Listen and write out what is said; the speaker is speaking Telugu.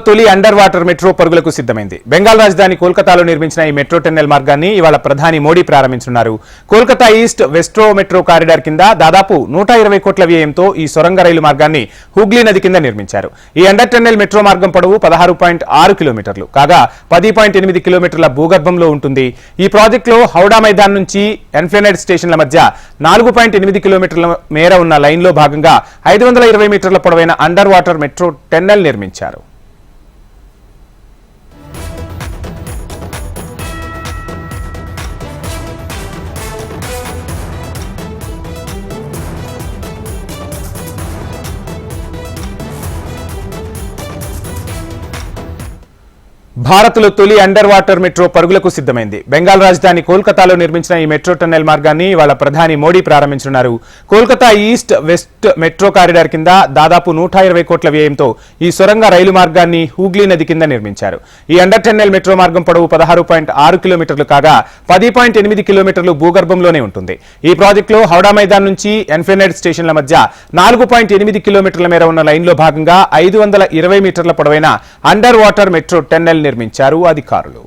తొలి అండర్ వాటర్ మెట్రో పరుగులకు సిద్ధమైంది. బెంగాల్ రాజధాని కోల్కతాలో నిర్మించిన ఈ మెట్రో టన్నెల్ మార్గాన్ని ఇవాళ ప్రధాని మోడీ ప్రారంభించనున్నారు. Kolkata east west metro corridor కింద దాదాపు 120 కోట్ల వ్యయంతో ఈ సొరంగ రైలు మార్గాన్ని హుగ్లీ నది కింద నిర్మించారు. ఈ అండర్ టన్నెల్ మెట్రో మార్గం పొడవు 16.6 కిలోమీటర్లు కాగా 10.8 కిలోమీటర్ల భూగర్భంలో ఉంటుంది. ఈ ప్రాజెక్టులో హౌడా మైదాన్ నుంచి ఎన్ఫ్లెనెడ్ స్టేషన్ల మధ్య 4.8 కిలోమీటర్ల మేర ఉన్న లైన్లో భాగంగా 520 మీటర్ల పొడవైన అండర్ వాటర్ మెట్రో టన్నెల్ నిర్మించారు. భారత్లో తొలి అండర్ వాటర్ మెట్రో పరుగులకు సిద్ధమైంది. బెంగాల్ రాజధాని కోల్కతాలో నిర్మించిన ఈ మెట్రో టన్నెల్ మార్గాన్ని ఇవాళ ప్రధాని మోడీ ప్రారంభించనున్నారు. Kolkata east west metro corridor కింద దాదాపు 120 కోట్ల వ్యయంతో ఈ సొరంగ రైలు మార్గాన్ని హుగ్లీ నది కింద నిర్మించారు. ఈ అండర్ టన్నెల్ మెట్రో మార్గం పొడవు 16.6 కిలోమీటర్లు కాగా 10.8 కిలోమీటర్లు భూగర్భంలోనే ఉంటుంది. ఈ ప్రాజెక్టులో హౌడా మైదాన్ నుంచి ఎన్ఫ్లెనెడ్ స్టేషన్ల మధ్య 4.8 కిలోమీటర్ల మేర ఉన్న లైన్లో భాగంగా 520 మీటర్ల పొడవైన అండర్ వాటర్ మెట్రో టన్నెల్ నిర్మించారు అధికారులు.